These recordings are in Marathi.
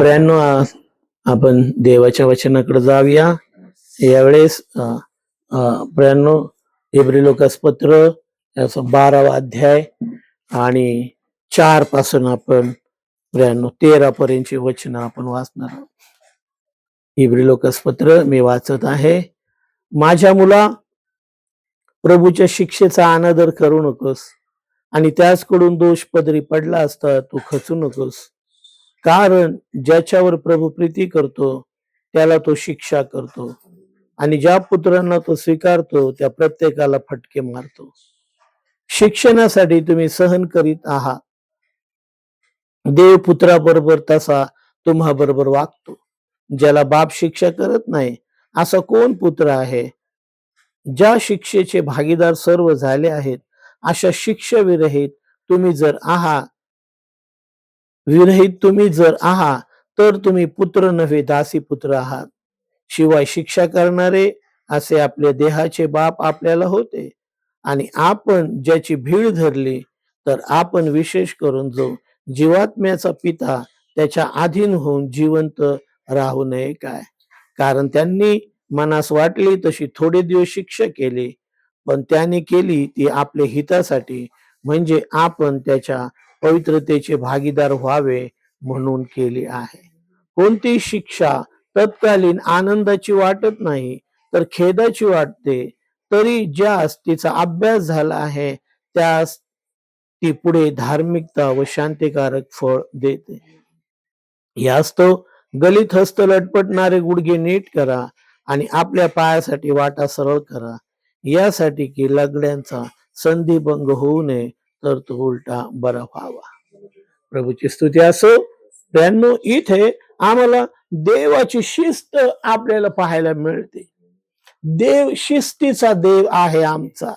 प्रियांनो, आपण देवाच्या वचनाकडे जाऊया. यावेळेस प्रियांनो, इब्री लोकासपत्र याचा 12वा अध्याय आणि 4 पासून आपण प्रियांनो 13 पर्यंतची वचन आपण वाचणार आहोत. इब्री लोकासपत्र मी वाचत आहे. माझ्या मुला, प्रभूच्या शिक्षेचा अनादर करू नकोस आणि त्याचकडून दोष पदरी पडला असता तू खचू नकोस. कारण ज्याच्यावर प्रभू प्रीती करतो त्याला तो शिक्षा करतो आणि ज्या पुत्रांना तो स्वीकारतो त्या प्रत्येकाला फटके मारतो. शिक्षणासाठी तुम्ही सहन करीत आहात. देव पुत्राबरोबर तसा तुम्हा बरोबर वागतो. ज्याला बाप शिक्षा करत नाही असा कोण पुत्र आहे? ज्या शिक्षेचे भागीदार सर्व झाले आहेत अशा शिक्षाविरहित तुम्ही जर आहात तर तुम्ही पुत्र नव्हे दासी पुत्र आहात. शिवाय शिक्षा करणारे असे आपल्या देहाचे बाप आपल्याला होते. आणि आपण ज्याची भीड धरली तर आपण विशेष करून जो जीवात्म्याचा पिता त्याच्या अधीन होऊन जिवंत राहू नये काय? कारण त्यांनी मनास वाटली तशी थोडे दिवस शिक्षा केली, पण त्याने केली ती आपल्या हितासाठी, म्हणजे आपण त्याच्या पवित्रतेचे भागीदार व्हावे म्हणून केली आहे. कोणती शिक्षा तत्कालीन आनंदाची वाटत नाही तर खेदाची वाटते, तरी ज्यास तिचा अभ्यास झाला आहे त्यास ती पुढे धार्मिकता व शांतिकारक फळ देते. यास्तव गलित हस्त लटपटणारे गुडघे नीट करा आणि आपल्या पायासाठी वाटा सरळ करा, यासाठी की लगड्यांचा संधिभंग होऊ नये, तर तो उलटा बरा व्हावा. प्रभूची स्तुती असो. त्यांनो, इथे आम्हाला देवाची शिस्त आपल्याला पाहायला मिळते. देव शिस्तीचा देव आहे आमचा,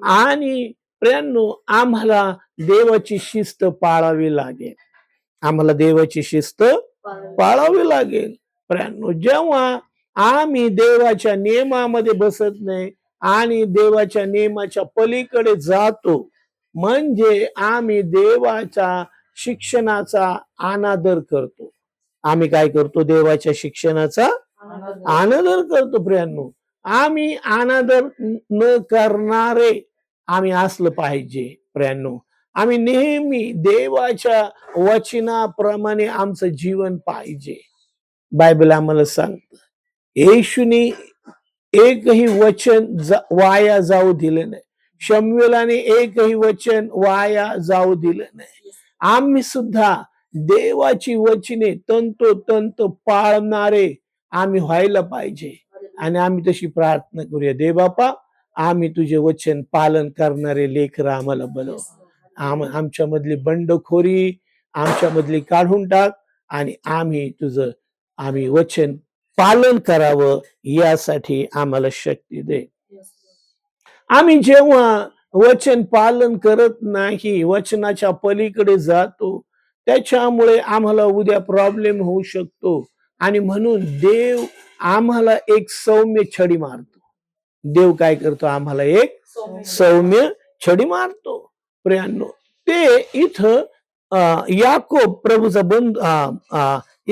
आणि प्रियांनो, आम्हाला देवाची शिस्त पाळावी लागेल. आम्हाला देवाची शिस्त पाळावी लागेल. प्रियांनो, जेव्हा आम्ही देवाच्या नियमामध्ये बसत नाही आणि देवाच्या नियमाच्या पलीकडे जातो, म्हणजे आम्ही देवाच्या शिक्षणाचा अनादर करतो. आम्ही काय करतो? देवाच्या शिक्षणाचा अनादर करतो. प्रियांनो, आम्ही अनादर न करणारे आम्ही असलं पाहिजे. प्रियांनो, आम्ही नेहमी देवाच्या वचनाप्रमाणे आमचं जीवन पाहिजे. बायबल आम्हाला सांगतं, येशूने एकही वचन वाया जाऊ दिले नाही. शमूएलाने एकही वचन वाया जाऊ दिलं नाही. आम्ही सुद्धा देवाची वचने तंतोतंत पाळणारे आम्ही व्हायला पाहिजे. आणि आम्ही तशी प्रार्थना करूया, दे बापा, आम्ही तुझे वचन पालन करणारे लेकर आम्हाला बनव. आमच्या मधली बंडखोरी आमच्या मधली काढून टाक आणि आम्ही वचन पालन करावं यासाठी आम्हाला शक्ती दे. आम्ही जेव्हा वचन पालन करत नाही, वचनाच्या पलीकडे जातो, त्याच्यामुळे आम्हाला उद्या प्रॉब्लेम होऊ शकतो. आणि म्हणून देव आम्हाला एक सौम्य छडी मारतो. देव काय करतो? आम्हाला एक सौम्य छडी मारतो. प्रियांनो, ते इथं याकोब प्रभूचा बंधू,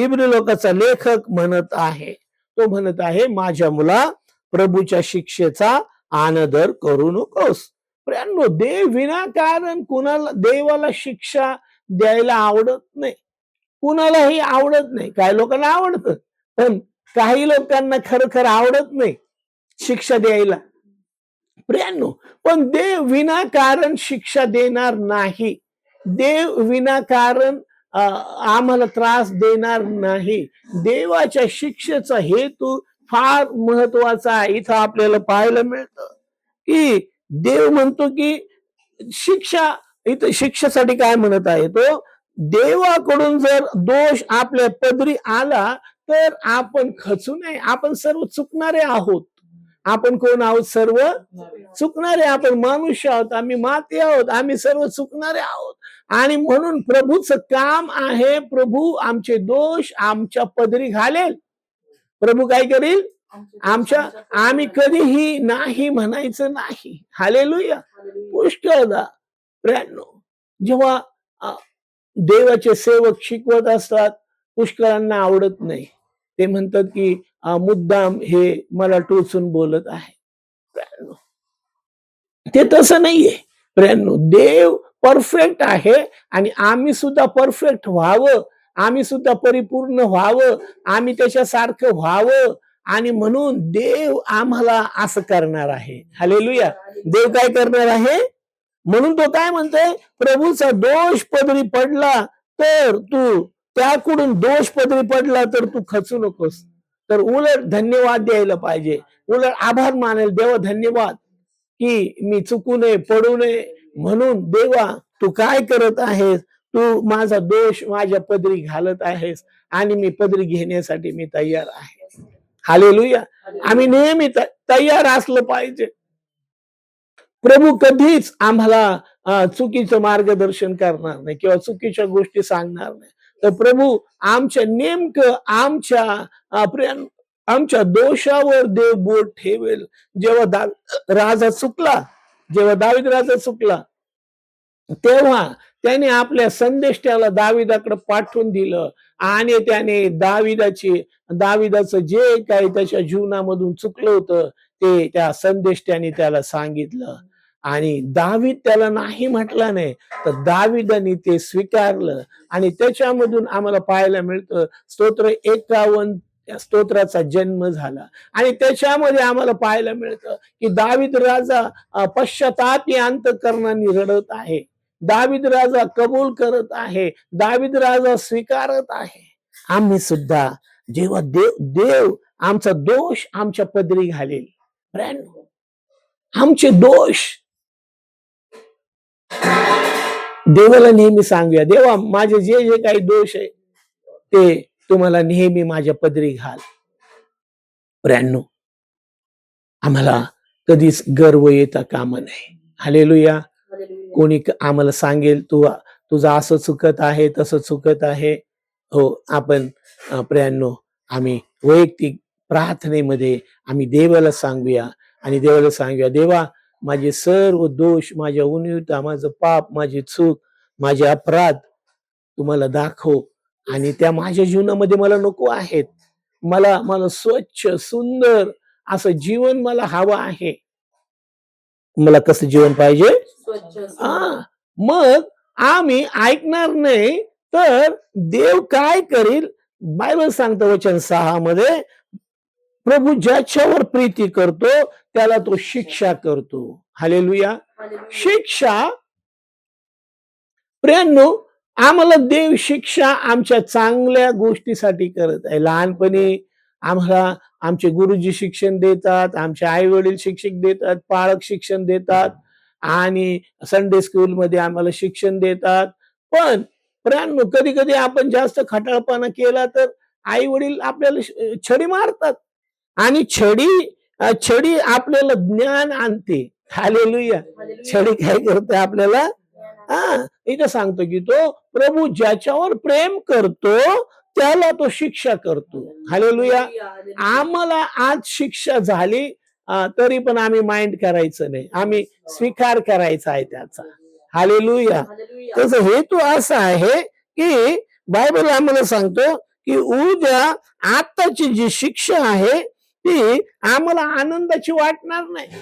इब्री लोकाचा लेखक म्हणत आहे. तो म्हणत आहे, माझ्या मुला, प्रभूच्या शिक्षेचा अनादर करू नकोस. प्रियांनो, देव विनाकारण कुणाला देवाला शिक्षा द्यायला आवडत नाही. कुणालाही आवडत नाही. काही लोकांना आवडतं, पण काही लोकांना खरं आवडत नाही शिक्षा द्यायला. प्रियांनो, पण देव विनाकारण शिक्षा देणार नाही. देव विनाकारण आम्हाला त्रास देणार नाही. देवाच्या शिक्षेचा हेतू फार महत्वाचा आहे. इथं आपल्याला पाहायला मिळतं की देव म्हणतो की इथं शिक्षेसाठी काय म्हणत आहे तो? देवाकडून जर दोष आपल्या पदरी आला तर आपण खचू नये. आपण सर्व चुकणारे आहोत. आपण कोण आहोत? सर्व चुकणारे. आपण मनुष्य आहोत, आम्ही माती आहोत, आम्ही सर्व चुकणारे आहोत. आणि म्हणून प्रभूचं काम आहे, प्रभू आमचे दोष आमच्या पदरी घालेल. प्रभू काय करील? आम्ही कधीही नाही म्हणायचं नाही. हालेलुया, पुष्कळदा. प्रियांनो, जेव्हा देवाचे सेवक शिकवत असतात पुष्कळांना आवडत नाही. ते म्हणतात की मुद्दाम हे मला टोचून बोलत आहे. ते तसं नाहीये. प्रियांनो, देव परफेक्ट आहे आणि आम्ही सुद्धा परफेक्ट व्हावं, आम्ही सुद्धा परिपूर्ण व्हावं, आम्ही त्याच्यासारखं व्हावं आणि म्हणून देव आम्हाला असं करणार आहे. हालेलुया! देव काय करणार आहे? म्हणून तो काय म्हणतोय, प्रभूचा दोष पदरी पडला तर तू त्याकडून दोष पदरी पडला तर तू खचू नकोस. तर उलट धन्यवाद द्यायला पाहिजे. उलट आभार मानेल, देवा धन्यवाद की मी चुकू नये, पडू नये. म्हणून देवा तू काय करत आहेस? तू माझा दोष माझ्या पदरी घालत आहेस आणि मी पदरी घेण्यासाठी मी तयार आहे. हालेलुया! आम्ही नेहमी तयार असलं पाहिजे. प्रभू कधीच आम्हाला चुकीचं मार्गदर्शन करणार नाही किंवा चुकीच्या गोष्टी सांगणार नाही. तर प्रभू आमच्या नेमकं आमच्या दोषावर देव बोट ठेवेल. जेव्हा राजा चुकला, जेव्हा दावीद राजा चुकला, तेव्हा त्याने आपल्या संदेष्ट्याला दाविदाकडे पाठवून दिलं आणि त्याने दाविदाचं जे काही त्याच्या जीवनामधून चुकलं होतं ते त्या संदेष्ट्याने त्याला सांगितलं आणि दावीद त्याला नाही म्हटला नाही, तर दाविदाने ते स्वीकारलं आणि त्याच्यामधून आम्हाला पाहायला मिळतं स्तोत्र 51 त्या स्तोत्राचा जन्म झाला आणि त्याच्यामध्ये आम्हाला पाहायला मिळतं की दावीद राजा पश्चातापी अंतःकरणाने रडत आहे. दावीद राजा कबूल करत आहे. दावीद राजा स्वीकारत आहे. आम्ही सुद्धा जेव्हा देव देव आमचा दोष आमच्या पदरी घालेल, आमचे दोष देवाला नेहमी सांगूया, देवा माझे जे जे काही दोष आहे ते तुम्हाला नेहमी माझ्या पदरी घाल. प्रियांनो, आम्हाला कधीच गर्व येता कामा नये. हालेलुया! कोणी आम्हाला सांगेल तू तुझं असं चुकत आहे, तसं चुकत आहे. हो, आपण प्रियांनो, आम्ही वैयक्तिक प्रार्थनेमध्ये आम्ही देवाला सांगूया आणि देवाला सांगूया, देवा माझे सर्व दोष, माझ्या उणीवता, माझं पाप, माझी चूक, माझे अपराध तुम्हाला दाखव आणि त्या माझ्या जीवनामध्ये मला नको आहेत. मला मला स्वच्छ, सुंदर असं जीवन मला हवं आहे. मला कसं जीवन पाहिजे? हा, मग आम्ही ऐकणार नाही तर देव काय करील? बायबल सांगतं वचन 6 मध्ये, प्रभू ज्याच्यावर प्रीती करतो त्याला तो शिक्षा करतो. हालेलुया! शिक्षा, प्रियांनो, आम्हाला देव शिक्षा आमच्या चांगल्या गोष्टीसाठी करत आहे. लहानपणी आम्हाला आमचे गुरुजी शिक्षण देतात, आमचे आई वडील शिक्षक देतात, पालक शिक्षण देतात आणि संडे स्कूल मध्ये आम्हाला शिक्षण देतात. पण प्रियांनो, कधी कधी आपण जास्त खटाळपणा केला तर आई वडील आपल्याला छडी मारतात आणि छडी आपल्याला ज्ञान आणते. हालेलुया! छडी काय करते आपल्याला? इथं सांगतो की तो प्रभू ज्याच्यावर प्रेम करतो त्याला तो शिक्षा करतो. हालेलुया! आम्हाला आज शिक्षा झाली तरी पण आम्ही माइंड करायचं नाही, आम्ही स्वीकार करायचा आहे त्याचा. हालेलुया! त्याचा हेतू असा आहे की बायबल आम्हाला सांगतो की उद्या आताची जी शिक्षा आहे ती आम्हाला आनंदाची वाटणार नाही.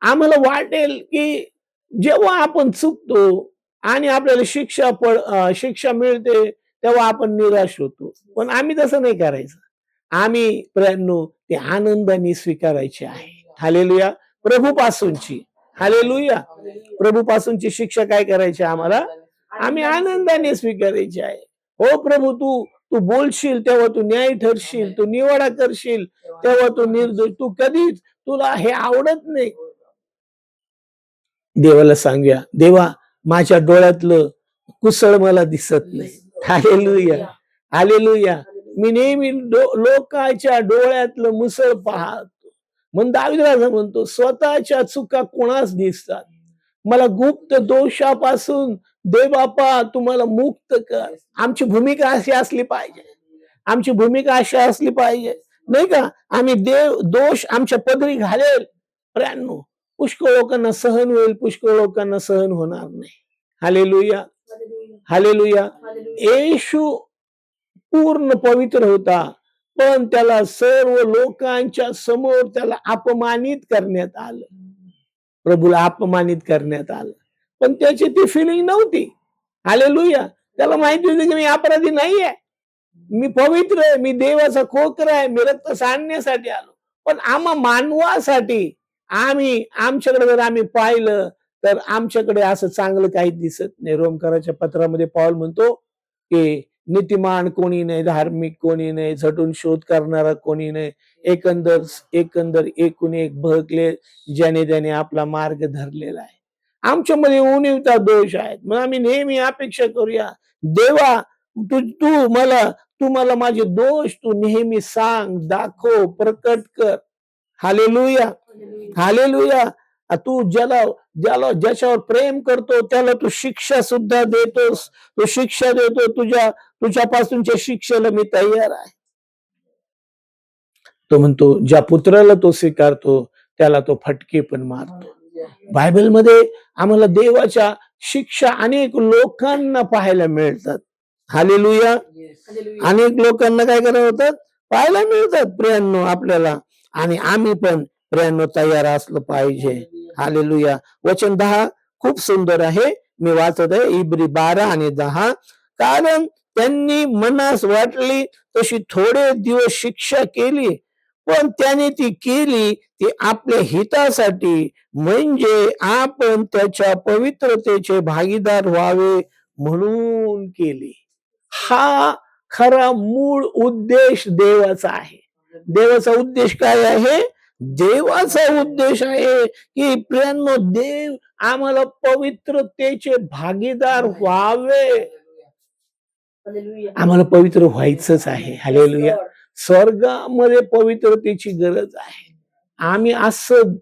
आम्हाला वाटेल की जेव्हा आपण चुकतो आणि आपल्याला शिक्षा मिळते तेव्हा आपण निराश होतो. पण आम्ही तसं नाही करायचं. आम्ही प्रियांनो ते आनंदाने स्वीकारायचे आहे. हालेलुया! प्रभूपासूनची, हालेलुया! प्रभूपासूनची शिक्षा काय करायची आम्हाला? आम्ही आनंदाने स्वीकारायची आहे. हो प्रभू, तू तू बोलशील तेव्हा तू न्याय ठरशील, तू निवाडा करशील तेव्हा तू निर्दोष. तू कधीच तुला हे आवडत नाही. देवाला सांगूया, देवा माझ्या डोळ्यातलं कुसळ मला दिसत नाही. हालेलुया! हालेलुया! मी नेहमी लोकांच्या डोळ्यातलं मुसळ पाहतो. म्हणून दावीद राजा म्हणतो, स्वतःच्या चुका कोणास दिसतात? मला गुप्त दोषापासून दे बापा, तुम्हाला मुक्त कर. आमची भूमिका अशी असली पाहिजे. आमची भूमिका अशी असली पाहिजे, नाही का? आम्ही दोष आमच्या पदरी घालेल. प्रियांनो, पुष्कळ लोकांना सहन होईल, पुष्कळ लोकांना सहन होणार नाही. हालेलुया! हालेलुया! येशू पूर्ण पवित्र होता, पण त्याला सर्व लोकांच्या समोर त्याला अपमानित करण्यात आलं. प्रभूला अपमानित करण्यात आलं. पण त्याची ती फिलिंग नव्हती. हालेलुया. त्याला माहिती होती की मी अपराधी नाहीये. मी पवित्र आहे, मी देवाचा खोकरा आहे, मी रक्त सांडण्यासाठी आलो. पण मानवासाठी आमच्याकडे जर आम्ही पाहिलं, तर आमच्याकडे असं चांगलं काही दिसत नाही. रोमकराच्या पत्रामध्ये पौल म्हणतो, की नीतिमान कोणी नाही, धार्मिक कोणी नाही, झटून शोध करणारा कोणी नाही. एकंदर एकंदर एकूण एक भगले ज्याने त्याने आपला मार्ग धरलेला आहे. आमच्यामध्ये उणीवता दोष आहेत. मग आम्ही नेहमी अपेक्षा करूया, देवा तू तू मला तू मला माझे दोष तू नेहमी सांग, दाखव, प्रकट कर. Hallelujah, hallelujah. तू ज्याला ज्याला ज्याच्यावर प्रेम करतो त्याला तू शिक्षा सुद्धा देतोस. तू शिक्षा देतो. तुझ्यापासूनच्या शिक्षेला मी तयार आहे. तो म्हणतो ज्या पुत्राला तो स्वीकारतो त्याला तो फटके पण मारतो. बायबलमध्ये आम्हाला देवाच्या शिक्षा अनेक लोकांना पाहायला मिळतात. हालेलुया. अनेक लोकांना काय करत होतात पाहायला मिळतात प्रियांनो आपल्याला, आणि आम्ही पण प्रियांनो तयार असलं पाहिजे. हालेलुया. वचन 10 खूप सुंदर आहे. मी वाचत आहे इब्री 12 आणि 10. कारण त्यांनी मनास वाटली तशी थोडे दिवस शिक्षा केली, पण त्याने ती केली ती आपल्या हितासाठी, म्हणजे आपण त्याच्या पवित्रतेचे भागीदार व्हावे म्हणून केली. हा खरा मूळ उद्देश देवाचा आहे. देवाचा उद्देश काय आहे? देवाचा उद्देश आहे की प्रियांनो देव आम्हाला पवित्रतेचे भागीदार व्हावे. आम्हाला पवित्र व्हायचंच आहे. हालेलुया. स्वर्गामध्ये पवित्रतेची गरज आहे. आम्ही असं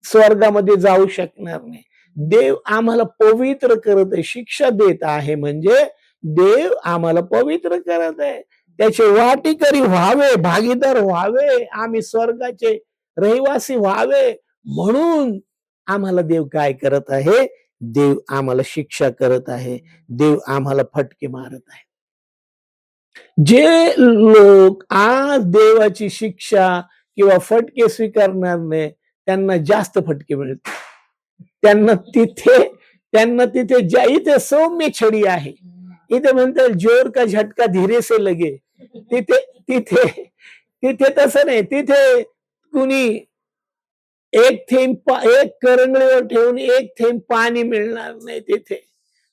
स्वर्गामध्ये जाऊ शकणार नाही. देव आम्हाला पवित्र करत आहे. शिक्षा देत आहे म्हणजे देव आम्हाला पवित्र करत आहे. त्याचे वाटेकरी व्हावे, भागीदार व्हावे, आम्ही स्वर्गाचे रहिवासी व्हावे म्हणून आम्हाला देव काय करत आहे? देव आम्हाला शिक्षा करत आहे. देव आम्हाला फटके मारत आहे. जे लोक आज देवाची शिक्षा किंवा फटके स्वीकारणार नाही त्यांना जास्त फटके मिळतात. त्यांना तिथे इथे सौम्य छडी आहे. इथे म्हणतात जोर का झटका धीरे से लगे. तिथे तिथे तिथे तसं नाही. तिथे कुणी एक करंगळीवर ठेवून एक थेंब पाणी मिळणार नाही.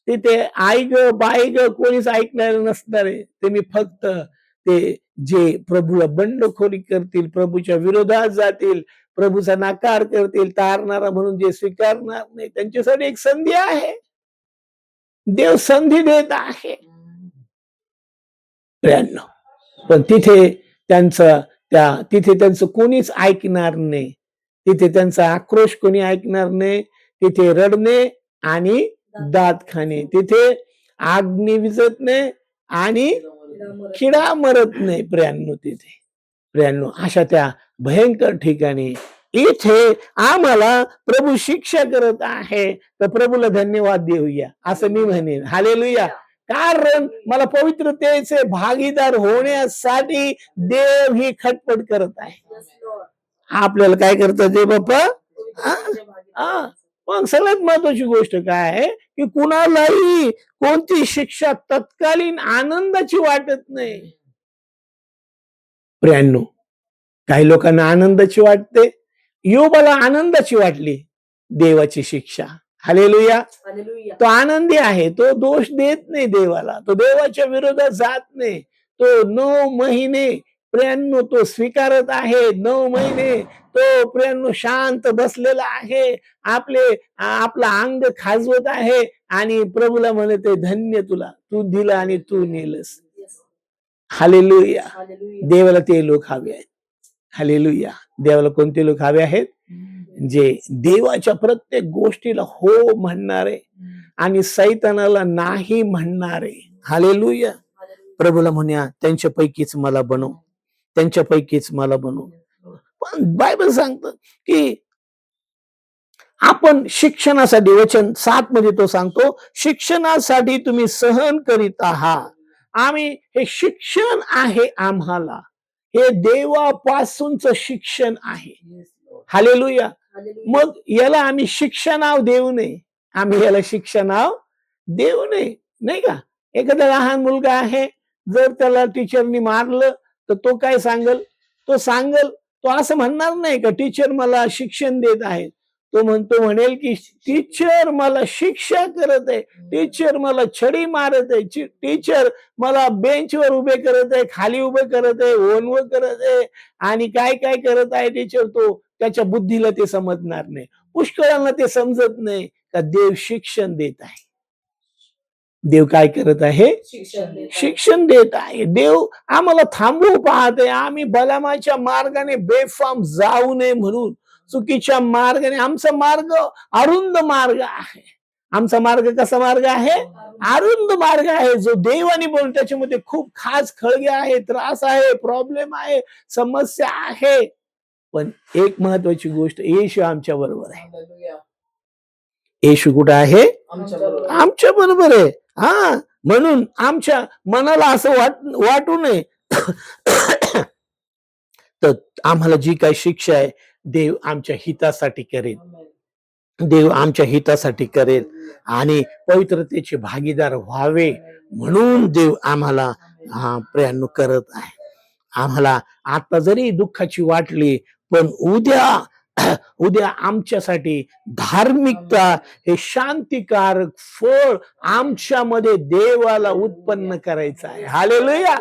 तिथे आई ग बाई ग कोणीच ऐकणार नसणार आहे. तुम्ही फक्त ते जे प्रभूला बंडखोरी करतील, प्रभूच्या विरोधात जातील, प्रभूचा नाकार करतील, तारणारा म्हणून जे स्वीकारणार नाही त्यांच्यासाठी एक संधी आहे. देव संधी देत आहे. पण तिथे त्यांचं कोणीच ऐकणार नाही. तिथे त्यांचा आक्रोश कोणी ऐकणार नाही. तिथे रडणे आणि दात खाणे. तिथे आग्नी विजत नाही आणि किडा मरत नाही. प्रियांनो अशा त्या भयंकर ठिकाणी इथे आम्हाला प्रभू शिक्षा करत आहे, तर प्रभूला धन्यवाद देऊया असं मी म्हणेन. हालेलुया. कारण मला पवित्रतेचे भागीदार होण्यासाठी देव ही खटपट करत आहे. आपल्याला काय करतात ते बाप्पा? मग सगळ्यात महत्वाची गोष्ट काय आहे की कुणालाही कोणती शिक्षा तत्कालीन आनंदाची वाटत नाही. प्रियांनो काही लोकांना आनंदाची वाटते. योबाला आनंदाची वाटली देवाची शिक्षा. हालेलुया. तो आनंदी आहे. तो दोष देत नाही देवाला. तो देवाच्या विरोधात जात नाही. तो 9 महिने प्रियांनो तो स्वीकारत आहे. 9 महिने तो प्रियांनो शांत बसलेला आहे. आपला अंग खाजवत आहे आणि प्रभूला म्हणते धन्य तुला, तू दिलं आणि तू नेलस. हालेलुया. देवाला ते लोक हवे आहेत. हालेलुया. देवाला कोणते लोक हवे आहेत? जे देवाच्या प्रत्येक गोष्टीला हो म्हणणारे आणि सैतानाला नाही म्हणणारे. हालेलुया. प्रभूला म्हणूया त्यांच्यापैकीच मला बनव, त्यांच्यापैकीच मला बनव. पण बायबल सांगतं की आपण शिक्षणासाठी, वचन 7 मध्ये तो सांगतो, शिक्षणासाठी तुम्ही सहन करीत आहात आम्ही हे शिक्षण आहे आम्हाला, हे देवापासूनच शिक्षण आहे. हालेलुया. मग याला आम्ही शिक्षणाव देऊ नये, आम्ही याला शिक्षणाव देऊ नये, नाही का? एखादा लहान मुलगा आहे, जर त्याला टीचरनी मारलं तर तो काय सांगल? तो असं म्हणणार नाही का टीचर मला शिक्षण देत आहे. तो म्हणेल की टीचर मला शिक्षा करत आहे, टीचर मला छडी मारत आहे, टीचर मला बेंचवर उभे करत आहे, खाली उभे करत आहे, ओनवं करत आहे आणि काय काय करत आहे टीचर. तो त्याच्या बुद्धीला ते समजणार नाही, पुष्कळांना ते समजत नाही का देव शिक्षण देत आहे. देव काय करत आहे? शिक्षण देत आहे. देव आम्हाला थांबवू पाहते, आम्ही बलामाच्या मार्गाने बेफाम जाऊ नये म्हणून. चुकीच्या मार्गाने आमचा मार्ग अरुंद मार्ग आहे. आमचा मार्ग कसा मार्ग आहे? अरुंद मार्ग आहे, जो देवाने बोल. त्याच्यामध्ये खूप खास खळगे आहे, त्रास आहे, प्रॉब्लेम आहे, समस्या आहे. पण एक महत्वाची गोष्ट, येशू आमच्या बरोबर आहे. येशू कुठं आहे? आमच्या बरोबर आहे. हा, म्हणून आमच्या मनाला असं वाटू नये तर आम्हाला जी काही शिक्षा आहे देव आमच्या हितासाठी करेल, देव आमच्या हितासाठी करेल आणि पवित्रतेचे भागीदार व्हावे म्हणून देव आम्हाला प्रयत्न करत आहे. आम्हाला आता जरी दुःखाची वाटली, पण उद्या आमच्यासाठी धार्मिकता हे शांतिकारक फळ आमच्यामध्ये देवाला उत्पन्न करायचं आहे. हालेलुया.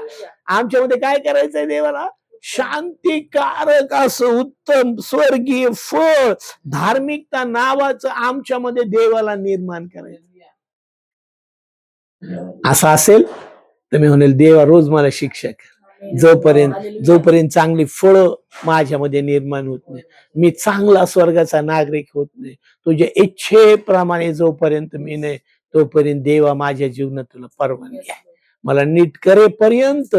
आमच्यामध्ये काय करायचंय? देवाला शांतिकारक असं उत्तम स्वर्गीय फळ, धार्मिकता नावाचं आमच्यामध्ये देवाला निर्माण करायचं. असं असेल तर मी म्हणेल देवा रोज मला शिक्षक, जोपर्यंत चांगली फळं माझ्यामध्ये निर्माण होत नाही, मी चांगला स्वर्गाचा नागरिक होत नाही, तुझ्या इच्छेप्रमाणे जोपर्यंत मी नाही, तोपर्यंत देवा माझ्या जीवनात तुला परवानगी आहे. मला नीट करेपर्यंत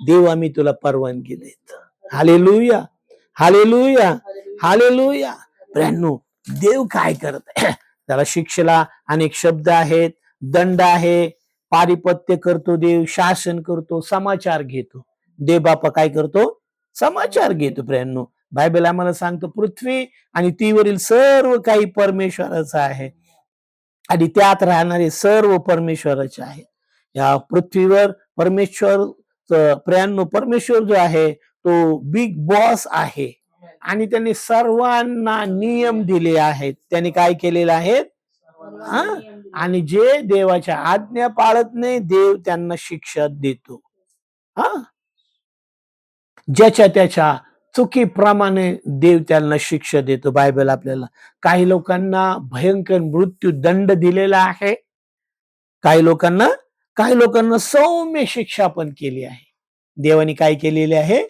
देवा मी तुला परवानगी देतो. Hallelujah, hallelujah, hallelujah. प्रियांनो, देव काय करत आहे? त्याला शिक्षेला अनेक शब्द आहेत, दंड आहे, पारिपत्य करतो देव, शासन करतो, समाचार घेतो. देव बापा काय करतो? समाचार घेतो. प्रियांनो, बायबल आम्हाला सांगतो पृथ्वी आणि तीवरील सर्व काही परमेश्वराचं आहे आणि त्यात राहणारे सर्व परमेश्वराचे आहे. या पृथ्वीवर परमेश्वर, प्रियांनो, परमेश्वर जो आहे तो बिग बॉस आहे आणि त्यांनी सर्वांना नियम दिले आहेत. त्यांनी काय केलेलं आहे? आणि जे देवाच्या आज्ञा पाळत नाही, देव त्यांना शिक्षा देतो. ज्याच्या त्याच्या चुकीप्रमाणे देव त्यांना शिक्षा देतो. बायबल आपल्याला काही लोकांना भयंकर मृत्यू दंड दिलेला आहे, काही लोकांना सौम्य शिक्षा पण केली आहे. देवाने काय केलेले आहे?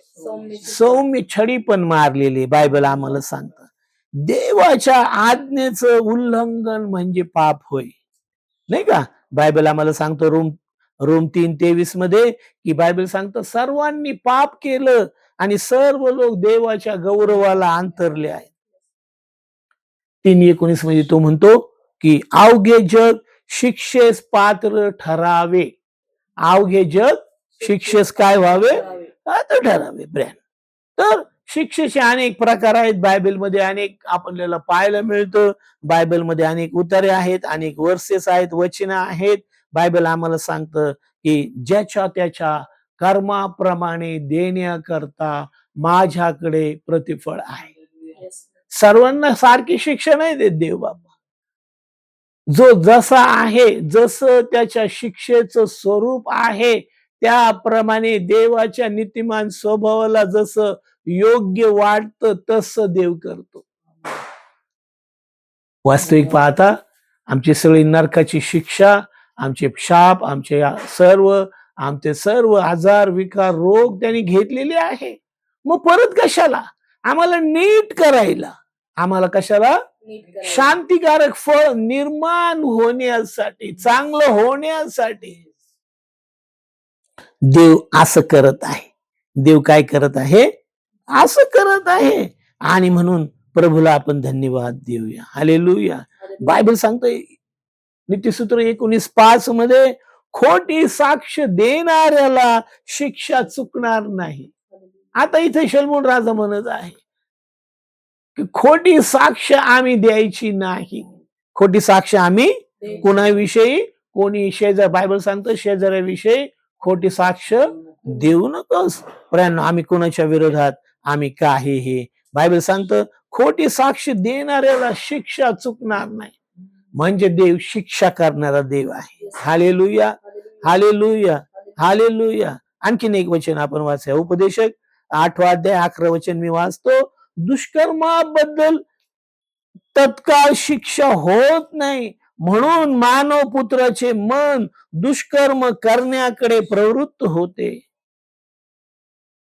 सौम्य छडी पण मारलेली. बायबल आम्हाला सांगतं देवाच्या आज्ञेचं उल्लंघन म्हणजे पाप होय, नाही का? बायबल आम्हाला सांगतो रोम 3:23 मध्ये की बायबल सांगतं सर्वांनी पाप केलं आणि सर्व लोक देवाच्या गौरवाला अंतरले आहेत. 3:19 मध्ये तो म्हणतो की अवघे जग शिक्षेस पात्र ठरावे. अवघे जग शिक्षेस काय व्हावे? पात्र ठरावे. तर शिक्षेचे अनेक प्रकार आहेत. बायबलमध्ये अनेक आपल्याला पाहायला मिळतं. बायबलमध्ये अनेक उतारे आहेत, अनेक वर्सेस आहेत, वचन आहेत. बायबल आम्हाला सांगतं की ज्याच्या त्याच्या कर्माप्रमाणे देण्याकरता माझ्याकडे प्रतिफळ आहे. सर्वांना सारखी शिक्षा नाही देत देव बाबा. जो जसा आहे, जसं त्याच्या शिक्षेचं स्वरूप आहे, त्याप्रमाणे देवाच्या नीतिमान स्वभावाला जसं योग्य वाटतं तसं देव करतो. वास्तविक पाहता आमची सगळी नरकाची शिक्षा, आमचे शाप, आमचे सर्व आजार, विकार, रोग त्यांनी घेतलेले आहे. मग परत कशाला? आम्हाला नीट करायला, आम्हाला कशाला? शांतिकारक फळ निर्माण होण्यासाठी, चांगलं होण्यासाठी देव असं करत आहे. देव काय करत आहे? असं करत आहे. आणि म्हणून प्रभूला आपण धन्यवाद देऊया. हालेलुया. बायबल सांगतोय नीतिसूत्र 19:5 मध्ये खोटी साक्ष देणाऱ्याला शिक्षा चुकणार नाही. आता इथे शलमोन राजा म्हणत आहे की खोटी साक्ष आम्ही द्यायची नाही. खोटी साक्ष आम्ही कोणाविषयी, कोणी शेजार, बायबल सांगतं शेजाऱ्याविषयी खोटी साक्ष देऊ नकोस. पण आम्ही कोणाच्या विरोधात आम्ही काहीही, बायबल सांगतं खोटी साक्ष देणाऱ्याला शिक्षा चुकणार नाही. म्हणजे देव शिक्षा करणारा देव आहे. Hallelujah, hallelujah, hallelujah. आणखीन एक वचन आपण वाचूया. उपदेशक 8 अध्याय 11 वचन मी वाचतो. दुष्कर्माबद्दल तत्काळ शिक्षा होत नाही, म्हणून मानव पुत्राचे मन दुष्कर्म करण्याकडे प्रवृत्त होते.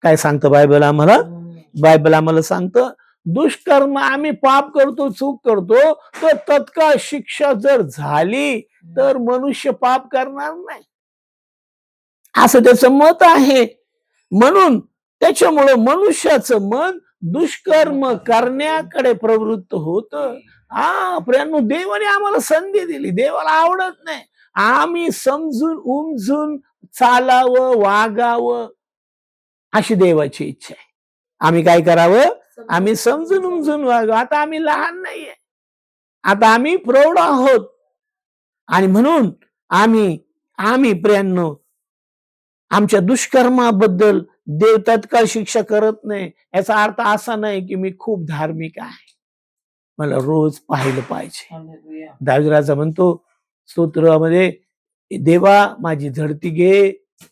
काय सांगतं बायबल आम्हाला? बायबल आम्हाला सांगतं दुष्कर्म आम्ही पाप करतो, चूक करतो, तर तत्काळ शिक्षा जर झाली तर मनुष्य पाप करणार नाही, असं त्याचं मत आहे. म्हणून त्याच्यामुळं मनुष्याचं मन दुष्कर्म करण्याकडे प्रवृत्त होत. प्रियांनो, देवाने आम्हाला संधी दिली. देवाला आवडत नाही आम्ही समजून उमजून चालावं, वागावं, अशी देवाची इच्छा आहे. आम्ही काय करावं? आम्ही समजून उमजून वागावं. आता आम्ही लहान नाहीये, आता आम्ही प्रौढ आहोत. आणि म्हणून आम्ही प्रियांनो आमच्या दुष्कर्माबद्दल देव तत्काळ शिक्षा करत नाही. याचा अर्थ असा नाही की मी खूप धार्मिक आहे, मला रोज पाहिलं पाहिजे. दावीद राजा म्हणतो स्तोत्रामध्ये, देवा माझी झडती घे,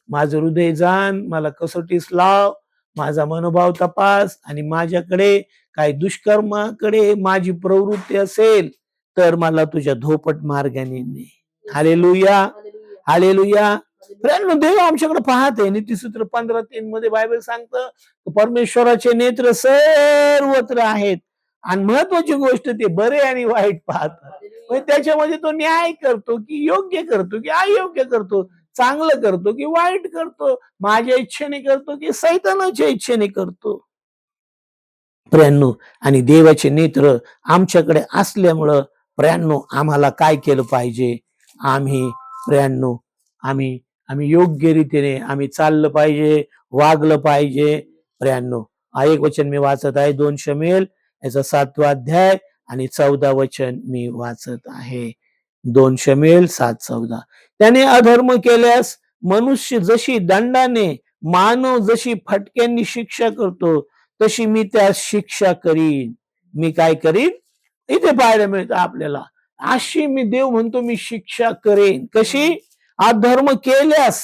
माझं हृदय जाण, मला कसोटीस लाव, माझा मनोभाव तपास, आणि माझ्याकडे काही दुष्कर्माकडे माझी प्रवृत्ती असेल तर मला तुझ्या धोपट मार्गाने ने. Hallelujah, hallelujah. देव आमच्याकडे पाहते. नीतिसूत्र 15:3 मध्ये बायबल सांगतं परमेश्वराचे नेत्र सर्वत्र आहेत आणि महत्वाची गोष्ट ते बरे आणि वाईट पाहतात. त्याच्यामध्ये तो न्याय करतो की योग्य करतो की अयोग्य करतो, चांगलं करतो की वाईट करतो, माझ्या इच्छेने करतो की सैतानाच्या इच्छेने करतो. प्रियांनो, आणि देवाचे नेत्र आमच्याकडे असल्यामुळं प्रियांनो आम्हाला काय केलं पाहिजे? प्रियांनो आम्ही योग्य रीतीने आम्ही चाललं पाहिजे, वागलं पाहिजे. प्रियांनो, एक वचन मी वाचत आहे, 2 शमूएल याचा 7वा अध्याय आणि 14 वचन मी वाचत आहे. 2 शमूएल 7:14. त्याने अधर्म केल्यास मनुष्य जशी दंडाने, मानव जशी फटक्यांनी शिक्षा करतो, तशी मी त्यास शिक्षा करीन. मी काय करीन? इथे पाहायला मिळतं आपल्याला, अशी मी देव म्हणतो मी शिक्षा करेन. कशी? अधर्म केल्यास.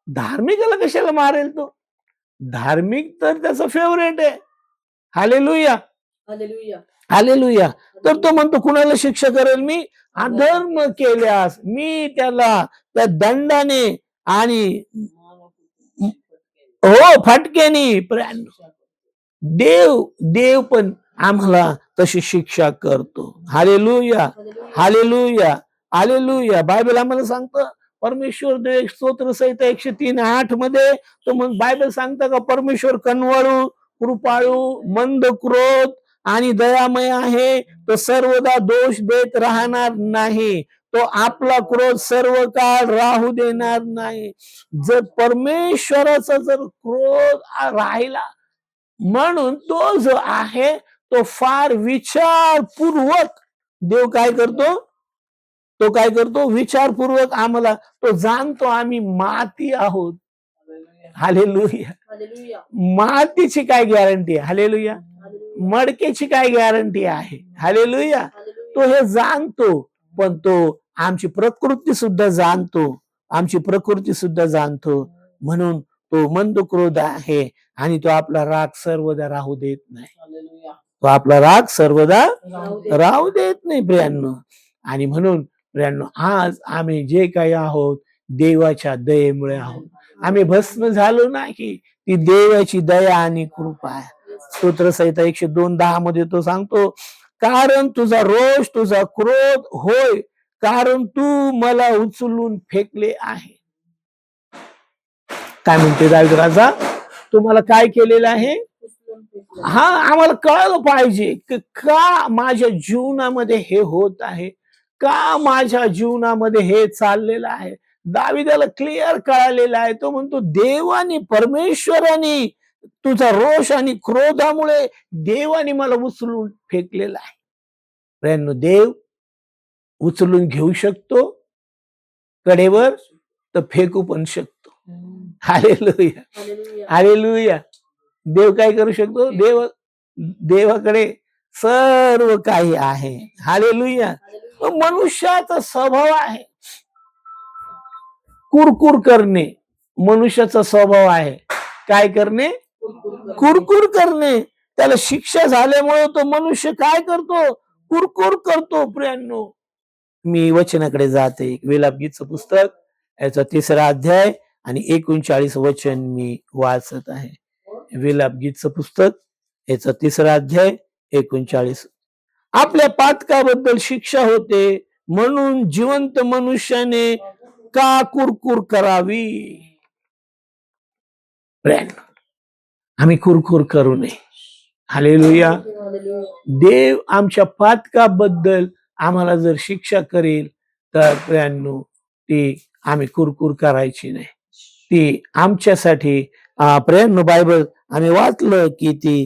धार्मिकाला कशाला मारेल तो? धार्मिक तर त्याचा फेवरेट आहे. Hallelujah, hallelujah, hallelujah. तर तो म्हणतो कुणाला शिक्षा करेल मी? अधर्म केल्यास मी त्याला त्या दंडाने आणि फटक्याने. देव पण आम्हाला तशी शिक्षा करतो. Hallelujah, hallelujah, hallelujah. बायबल आम्हाला सांगतं परमेश्वर देव स्तोत्र संहिता 103:8 मध्ये तो बायबल सांगतं का परमेश्वर कनवाळू, कृपाळू, मंद क्रोध आणि दयामय आहे. तो सर्वदा दोष देत राहणार नाही, तो आपला क्रोध सर्व काळ राहू देणार नाही. जर परमेश्वराचा जर क्रोध राहिला, म्हणून तो जो आहे तो फार विचारपूर्वक देव काय करतो? तो काय करतो? विचारपूर्वक आम्हाला तो जाणतो आम्ही माती आहोत. हालेलुया. मातीची काय गॅरंटी आहे? हालेलुया. मडकेची काय गॅरंटी आहे? हालेलुया. तो हे जाणतो, पण तो आमची प्रकृती सुद्धा जाणतो, आमची प्रकृती सुद्धा जाणतो. म्हणून तो मंद क्रोध आहे आणि तो आपला राग सर्वदा राहू देत नाही. तो आपला राग सर्वदा राहू देत नाही प्रियांनो. आणि म्हणून प्रियांनो, आज आम्ही जे काही आहोत देवाच्या दयेमुळे आहोत. आम्ही भस्म झालो नाही, ती देवाची दया आणि कृपा आहे. स्तोत्र संहिता 102:10 मध्ये तो सांगतो, कारण तुझा रोष, तुझा क्रोध होय, कारण तू मला उचलून फेकले आहे. काय म्हणते दावीद राजा? तुम्हाला काय केलेलं आहे? आम्हाला कळलं पाहिजे की का माझ्या जीवनामध्ये हे होत आहे, का माझ्या जीवनामध्ये हे चाललेलं आहे. दाविदाला क्लिअर कळालेला आहे. तो म्हणतो देवाने परमेश्वराने तुझा रोष आणि क्रोधामुळे देवाने मला उचलून फेकलेला आहे. प्रियांनो, देव उचलून घेऊ शकतो कडेवर, तर फेकू पण शकतो. Hallelujah, hallelujah. देव काय करू शकतो? देवाकडे सर्व काही आहे. हालेलुया. मनुष्याचा स्वभाव आहे कुरकुर करणे. मनुष्याचा स्वभाव आहे काय करणे? कुरकुर करणे. त्याला शिक्षा झाल्यामुळे तो मनुष्य काय करतो? कुरकुर करतो. प्रियांनो, मी वचनाकडे जाते. विलापगीतचं पुस्तक याचा 3रा अध्याय आणि 39 वचन मी वाचत आहे. विलापगीतचं पुस्तक याचा 3रा अध्याय 39. आपल्या पातकाबद्दल शिक्षा होते, म्हणून जिवंत मनुष्याने का कुरकुर करावी? आम्ही कुरकुर करू नये. हालेलुया. देव आमच्या पातकाबद्दल आम्हाला जर शिक्षा करेल, तर प्रियांनो, ती आम्ही कुरकुर करायची नाही. ती आमच्यासाठी प्रियांनो, बायबल आम्ही वाचलं की ती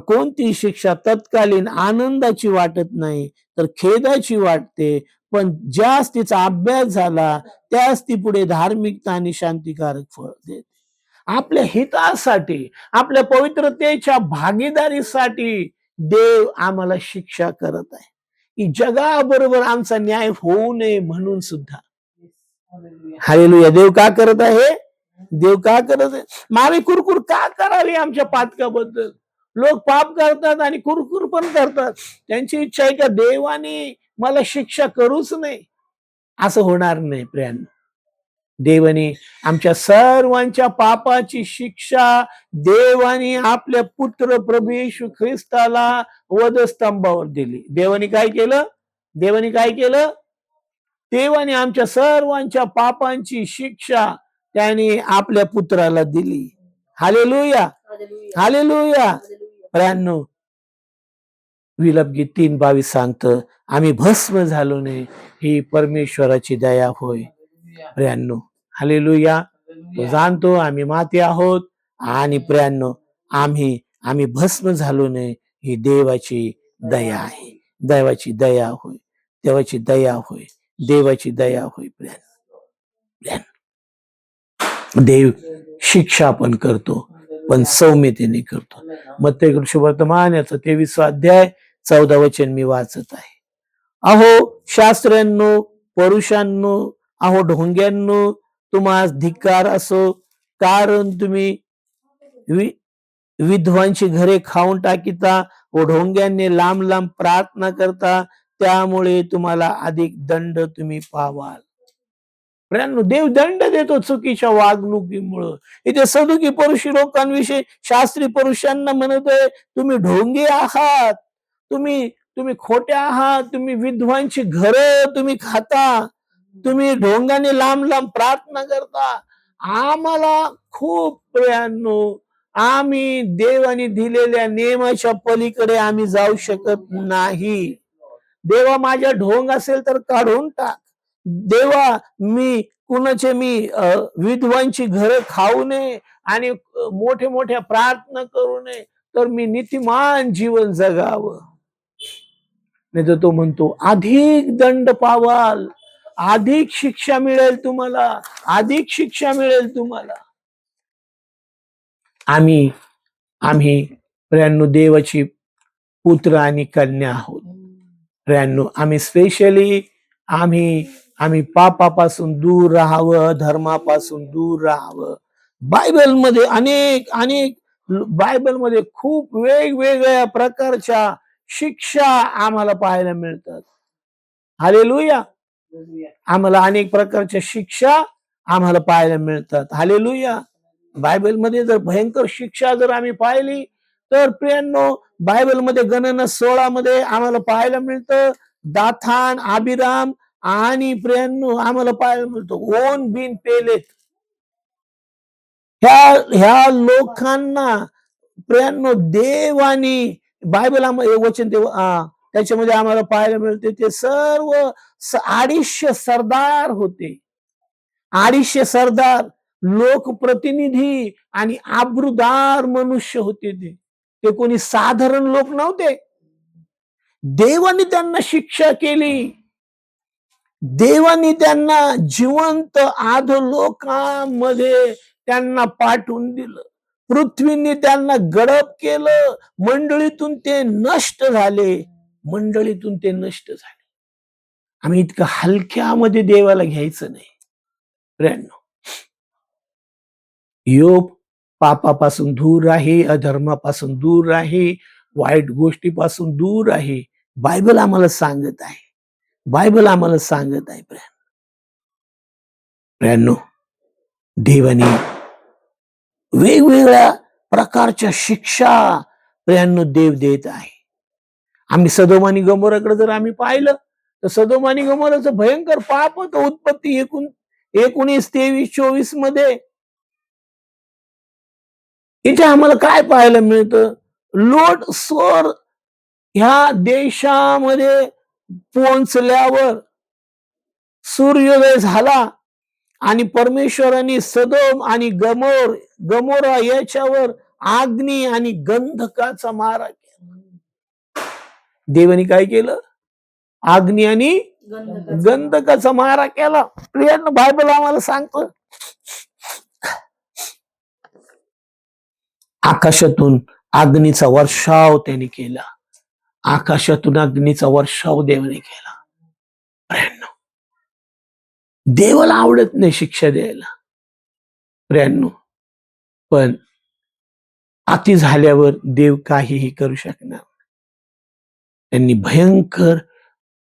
कोणती शिक्षा तत्कालीन आनंदाची वाटत नाही, तर खेदाची वाटते. पण ज्यास तिचा अभ्यास झाला त्यास ती पुढे धार्मिकता आणि शांतिकारक फळ देते. आपल्या हितासाठी, आपल्या पवित्रतेच्या भागीदारीसाठी देव आम्हाला शिक्षा करत आहे, की जगाबरोबर आमचा न्याय होऊ नये म्हणून सुद्धा. हालेलुया. देव का करत आहे? देव का करत आहे? मामी कुरकुर का करावी आमच्या पातकाबद्दल? लोक पाप करतात आणि कुरकुर पण करतात. त्यांची इच्छा आहे का देवाने मला शिक्षा करूच नाही? असं होणार नाही प्रियांनो. देवाने आमच्या सर्वांच्या पापाची शिक्षा देवाने आपल्या पुत्र प्रभू येशू ख्रिस्ताला वधस्तंभावर दिली. देवाने काय केलं? देवाने काय केलं? देवाने आमच्या सर्वांच्या पापांची शिक्षा त्याने आपल्या पुत्राला दिली. Hallelujah, hallelujah. प्रियांनो, विलापगीत 3:22 सांगतं, आम्ही भस्म झालो नाही, ही परमेश्वराची दया होय. प्रियांनो, हालेलुया. तो जाणतो आम्ही माती आहोत, आणि प्रियांनो, आम्ही भस्म झालो नाही, ही देवाची दया आहे. देवाची दया होय, देवाची दया होय, देवाची दया होय. प्रियांनो, देव शिक्षा पण करतो, पण सौम्यतेने करतो. मत्तेय शुभवर्तमान याचा 23 अध्याय 14 वचन मी वाचत आहे. अहो शास्त्र्यांनो, परुषांनो, अहो ढोंग्यांनो, तुम्हास धिक्कार असो, कारण तुम्ही विधवांची घरे खाऊन टाकीता व ढोंग्यांनी लांब लांब प्रार्थना करता, त्यामुळे तुम्हाला अधिक दंड तुम्ही पावाल. देव दंड देतो चुकीच्या वागणुकीमुळं. इथे सदुकी परुषी लोकांविषयी शास्त्री पुरुषांना म्हणत आहे, तुम्ही ढोंगी आहात, तुम्ही तुम्ही खोट्या आहात, तुम्ही विधवांची घरं तुम्ही खाता, तुम्ही ढोंगाने लांब लांब प्रार्थना करता. आम्हाला खूप प्रियांनो, आम्ही देवाने दिलेल्या नियमाच्या पलीकडे आम्ही जाऊ शकत नाही. देवा, माझ्या ढोंग असेल तर काढून टाक. देवा, मी विधवांची घरं खाऊ नये आणि मोठे मोठ्या प्रार्थना करू नये, तर मी नीतिमान जीवन जगावं. नाही तर तो म्हणतो अधिक दंड पावाल, अधिक शिक्षा मिळेल तुम्हाला, अधिक शिक्षा मिळेल तुम्हाला. आम्ही प्रियांनो देवाची पुत्र आणि कन्या आहोत. प्रियांनो, आम्ही स्पेशली आम्ही पापापासून दूर राहावं, धर्मापासून दूर राहावं. बायबलमध्ये अनेक बायबलमध्ये खूप वेगवेगळ्या प्रकारच्या शिक्षा आम्हाला पाहायला मिळतात. हालेलुया. आम्हाला अनेक प्रकारच्या शिक्षा आम्हाला पाहायला मिळतात. हालेलुया. बायबलमध्ये जर भयंकर शिक्षा जर आम्ही पाहिली, तर प्रियांनो, बायबलमध्ये गणना 16 मध्ये आम्हाला पाहायला मिळतं दाथान, अबिराम आणि प्रियांनो आम्हाला पाहायला मिळतो ओन बिन पेलेत. ह्या लोकांना प्रियांनो देवानी बायबल वचन त्याच्यामध्ये आम्हाला पाहायला मिळते ते सर्व 250 सरदार होते, 250 सरदार, लोकप्रतिनिधी आणि आबरूदार मनुष्य होते. ते कोणी साधारण लोक नव्हते. देवाने त्यांना शिक्षा केली. देवाने त्यांना जिवंत अधोलोकामध्ये त्यांना पाठवून दिलं. पृथ्वीने त्यांना गडप केलं. मंडळीतून ते नष्ट झाले. मंडळीतून ते नष्ट झाले. आम्ही इतकं हलक्यामध्ये देवाला घ्यायचं नाही. प्रियांनो, योग पापापासून दूर आहे, अधर्मापासून दूर आहे, वाईट गोष्टीपासून दूर आहे. बायबल आम्हाला सांगत आहे. बायबल आम्हाला सांगत आहे. प्रियांनो, देवाने वेगवेगळ्या प्रकारच्या शिक्षा प्रियांनो देव देत आहे. आम्ही सदोम आणि गमोराकडे जर आम्ही पाहिलं तर सदोम आणि गमोराचं भयंकर पाप होतं. उत्पत्ती 19, 23, 24 मध्ये. इथे आम्हाला काय पाहायला मिळतं? लोट सोर ह्या देशामध्ये पोहोचल्यावर सूर्योदय झाला आणि परमेश्वराने सदोम आणि गमोरा याच्यावर अग्नी आणि गंधकाचा मारा केला. देवाने काय केलं? अग्नी आणि गंधकाचा मारा केला. प्रियांनो, बायबल आम्हाला सांगतो आकाशातून अग्नीचा वर्षाव त्याने केला. आकाशातून अग्नीचा वर्षाव देवाने केला. प्रियांनो, देवाला आवडत नाही शिक्षा द्यायला. प्रियांनो, पण अति झाल्यावर देव काहीही करू शकणार. त्यांनी भयंकर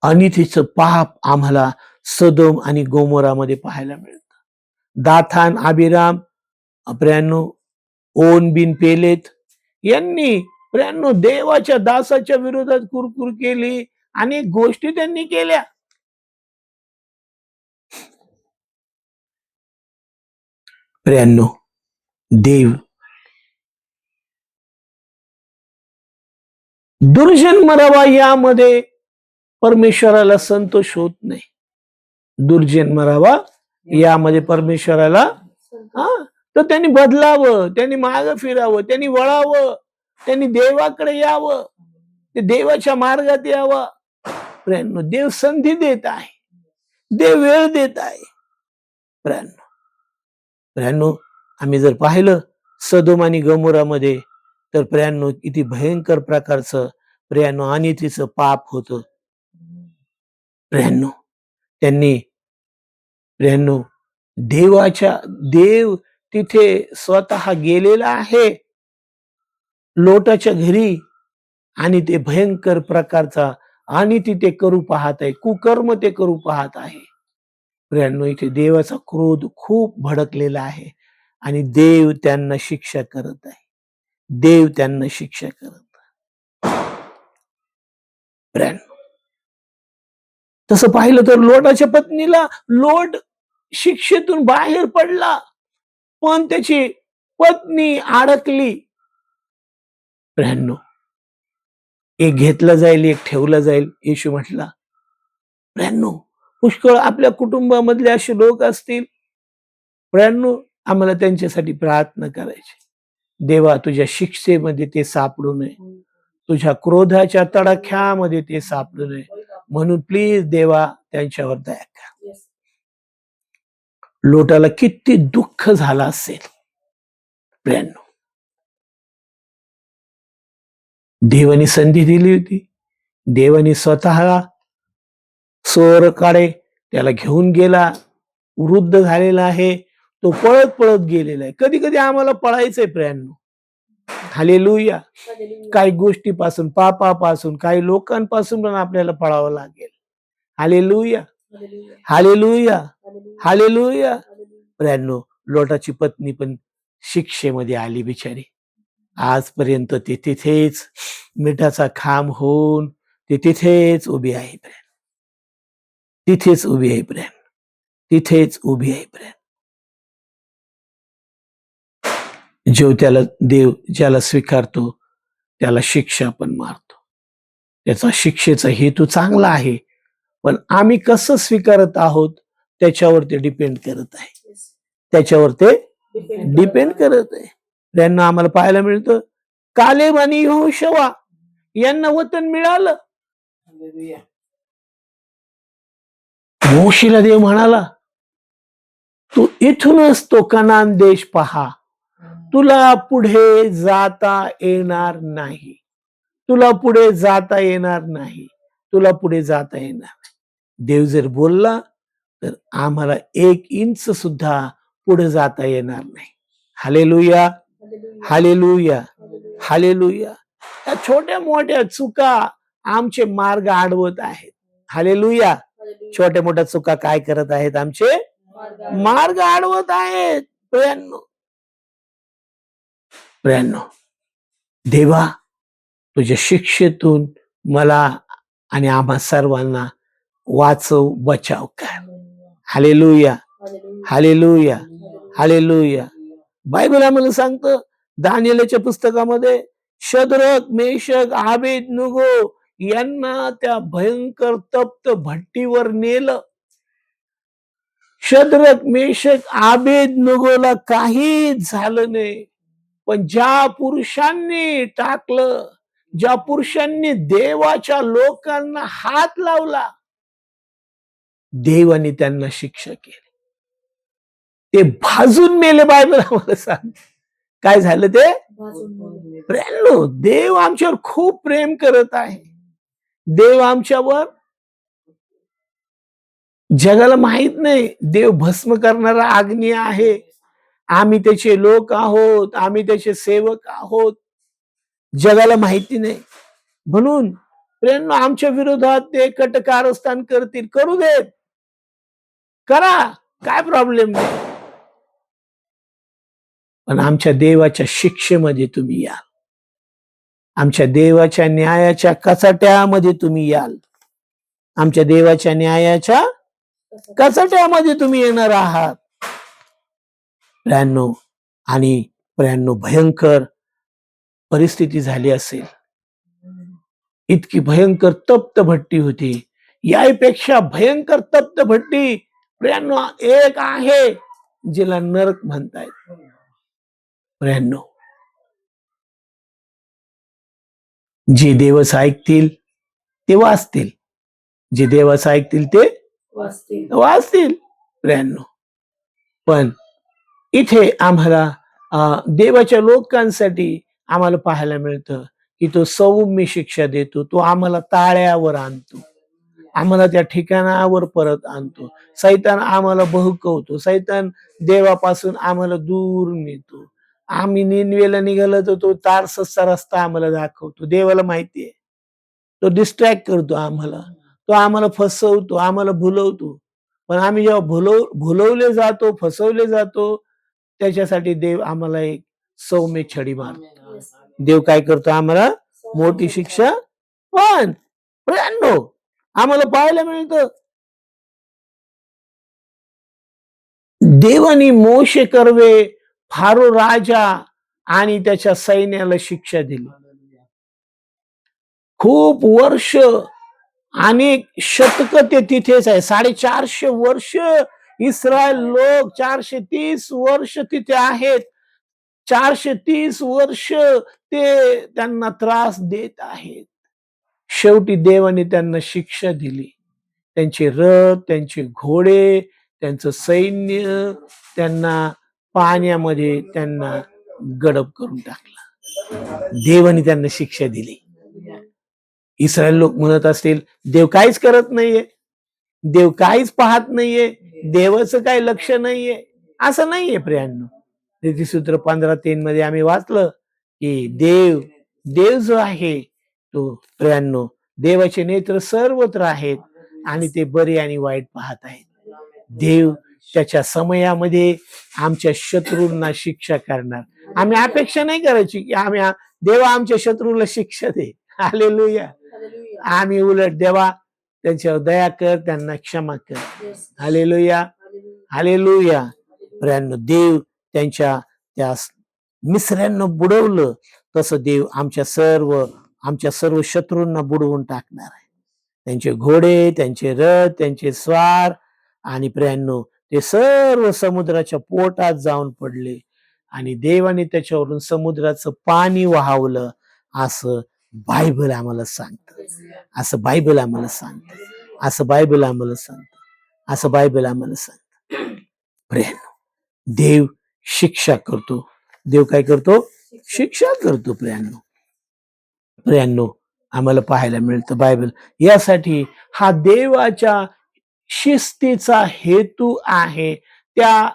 अनितीचं पाप आम्हाला सदोम आणि गोमोरामध्ये पाहायला मिळतं. दाथान, अबिराम, प्रियांनो, ओन बिन पेलेत यांनी प्रियांनो देवाच्या दासाच्या विरोधात कुरकुर केली. अनेक गोष्टी त्यांनी केल्या. प्रियांनो, देव दुर्जन मरावा यामध्ये परमेश्वराला संतोष होत नाही. दुर्जन मरावा यामध्ये परमेश्वराला तर त्यांनी बदलावं, त्यांनी मागं फिरावं, त्यांनी वळावं, त्यांनी देवाकडे यावं, ते देवाच्या मार्गात यावं. प्रियांनो, देव संधी देत आहे. देव वेळ देत आहे. प्रियांनो, आम्ही जर पाहिलं सदोम आणि गमोरामध्ये तर प्रियांनो किती भयंकर प्रकारचं प्रियांनो अनितीचं पाप होतं. प्रियांनो, त्यांनी प्रियांनो देव तिथे स्वतः गेलेला आहे लोटाच्या घरी आणि ते भयंकर प्रकारचा अनिती ते करू पाहत आहे. कुकर्म ते करू पाहत आहे. प्रियांनो, इथे देवाचा क्रोध खूप भडकलेला आहे आणि देव त्यांना शिक्षा करत आहे. देव त्यांना शिक्षा करत आहे. प्रियांनो, तसं पाहिलं तर लोटाच्या पत्नीला लोट शिक्षेतून बाहेर पडला, पण त्याची पत्नी अडकली. प्रियांनो, एक घेतला जाईल, एक ठेवला जाईल, येशू म्हटला. प्रियांनो, पुष्कळ आपल्या कुटुंबामधले असे लोक असतील. प्रियांनो, आम्हाला त्यांच्यासाठी प्रार्थना करायची. देवा, तुझ्या शिक्षेमध्ये ते सापडू नये, तुझ्या क्रोधाच्या तडाख्यामध्ये ते सापडू नये, म्हणून प्लीज देवा त्यांच्यावर दया कर. लोटाला किती दुःख झालं असेल. प्रियांनो, देवाने संधी दिली होती. देवाने स्वतः सोरकडे त्याला घेऊन गेला. वृद्ध झालेला आहे, तो पळत पळत गेलेला आहे. कधी कधी आम्हाला पळायचंय प्रियांनो. हालेलुया. काही गोष्टीपासून, पापापासून, काही लोकांपासून पण आपल्याला पळावं लागेल. Hallelujah, hallelujah, hallelujah. प्रियांनो, लोटाची पत्नी पण शिक्षेमध्ये आली बिचारी. आजपर्यंत ती तिथेच मिठाचा खांब होऊन ती तिथेच उभी आहे. तिथेच उभी आहे प्रेम, तिथेच उभी आहे प्रेम. जो त्याला देव ज्याला स्वीकारतो त्याला शिक्षा पण मारतो. त्याचा शिक्षेचा हेतू चांगला आहे, पण आम्ही कसं स्वीकारत आहोत त्याच्यावर ते डिपेंड करत आहे. त्याच्यावर ते डिपेंड करत आहे. त्यांना आम्हाला पाहायला मिळतं कालेब आणि यहोशुवा यांना वतन मिळालं. मोशेला देव म्हणाला, तू इथूनच तो कनान देश पहा, तुला पुढे जाता येणार नाही. तुला पुढे जाता येणार नाही. तुला पुढे जाता येणार नाही. देव जर बोलला तर आम्हाला 1 इंच सुद्धा पुढे जाता येणार नाही. Hallelujah, hallelujah, hallelujah. या छोट्या मोठ्या चुका आमचे मार्ग अडवत आहेत. हालेलुया. छोट्या मोठ्या चुका काय करत आहेत? आमचे मार्ग अडवत आहेत. प्रियांनो, देवा तुझ्या शिक्षेतून मला आणि आम्हा सर्वांना वाचव, बचाव कर. Hallelujah, hallelujah, hallelujah. बायबल आम्हाला सांगतं दानिएलच्या पुस्तकामध्ये शद्रक, मेशक, आबेदनगो यांना त्या भयंकर तप्त भट्टीवर नेलं. शद्रक, मेशक, आबेदनगोला काही झालं नाही. पण ज्या पुरुषांनी टाकलं, ज्या पुरुषांनी देवाच्या लोकांना हात लावला, देवाने त्यांना शिक्षा केली. ते भाजून मेले. बायबल आम्हाला सांग काय झालं ते? प्रेम. देव आमच्यावर खूप प्रेम करत आहे. देव आमच्यावर, जगाला माहित नाही देव भस्म करणारा अग्नी आहे. आम्ही त्याचे लोक आहोत, आम्ही त्याचे सेवक आहोत. जगाला माहिती नाही. म्हणून प्रेम आमच्या विरोधात ते कटकारस्थान करतील, करू देत, करा, काय प्रॉब्लेम नाही. पण आमच्या देवाच्या शिक्षेमध्ये तुम्ही याल. आमच्या देवाच्या न्यायाच्या कचाट्यामध्ये तुम्ही याल. आमच्या देवाच्या न्यायाच्या कचाट्यामध्ये तुम्ही येणार आहात. प्रियांनो आणि प्रियांनो, भयंकर परिस्थिती झाली असेल. इतकी भयंकर तप्त भट्टी होती. यापेक्षा भयंकर तप्त भट्टी प्रियांनो एक आहे, जिला नरक म्हणतायत. प्रियांनो, जे देवच ऐकतील ते वाचतील. जे देवाचं ऐकतील ते वाचतील. प्रियांनो, पण इथे आम्हाला देवाच्या लोकांसाठी आम्हाला पाहायला मिळतं की तो सौम्य शिक्षा देतो. तो आम्हाला ताळ्यावर आणतो, आम्हाला त्या ठिकाणावर परत आणतो. सैतान आम्हाला बहकवतो. सैतान देवापासून आम्हाला दूर नेतो. आम्ही निनवेला निघालो तर तो तारसचा रस्ता आम्हाला दाखवतो. देवाला माहितीये तो डिस्ट्रॅक्ट करतो आम्हाला, तो आम्हाला फसवतो, आम्हाला भुलवतो. पण आम्ही जेव्हा भुलवले जातो, फसवले जातो, त्याच्यासाठी देव आम्हाला एक सौम्य छडी मारतो. देव काय करतो? आम्हाला मोठी शिक्षा. पण प्रियांनो, आम्हाला पाहायला मिळतं देवानी मोशे कर्वे, फारो राजा आणि त्याच्या सैन्याला शिक्षा दिली. खूप वर्ष, अनेक शतक ते तिथेच आहे. 450 वर्ष इस्रायल लोक, 430 वर्ष तिथे आहेत. 430 वर्ष ते त्यांना त्रास देत आहेत. शेवटी देवाने त्यांना शिक्षा दिली. त्यांचे रथ, त्यांचे घोडे, त्यांचं सैन्य त्यांना पाण्यामध्ये त्यांना गडप करून टाकला. देवाने त्यांना शिक्षा दिली. इस्रायल लोक म्हणत असतील देव काहीच करत नाहीये, देव काहीच पाहत नाहीये, देवाचं काही लक्ष नाहीये. असं नाहीये प्रियांनो. नीतिसूत्र 15:3 मध्ये आम्ही वाचलं की देव जो आहे तो, प्रियांनो, देवाचे नेत्र सर्वत्र आहेत आणि ते बरे आणि वाईट पाहत आहेत. देव त्याच्या समयामध्ये आमच्या शत्रूंना शिक्षा करणार. आम्ही अपेक्षा नाही करायची की देवा आमच्या शत्रूला शिक्षा दे. हालेलुया. आम्ही उलट देवा त्यांच्यावर दया कर, त्यांना क्षमा कर. Hallelujah, hallelujah. प्रियांनो, देव त्यांच्या त्या मिस्रांना बुडवलं तसं देव आमच्या सर्व शत्रूंना बुडवून टाकणार आहे. त्यांचे घोडे, त्यांचे रथ, त्यांचे स्वार आणि प्रियांनो ते सर्व समुद्राच्या पोटात जाऊन पडले आणि देवाने त्याच्यावरून समुद्राचं पाणी वाहवलं, असं बायबल आम्हाला सांगतं. असं बायबल आम्हाला सांगतं. असं बायबल आम्हाला सांगतं. असं बायबल आम्हाला सांगतं. प्रियांनो, देव शिक्षा करतो. देव काय करतो? शिक्षा करतो प्रियांनो. प्रियांनो, आम्हाला पाहायला मिळतं बायबल. यासाठी हा देवाच्या शिस्तीचा हेतू आहे. त्या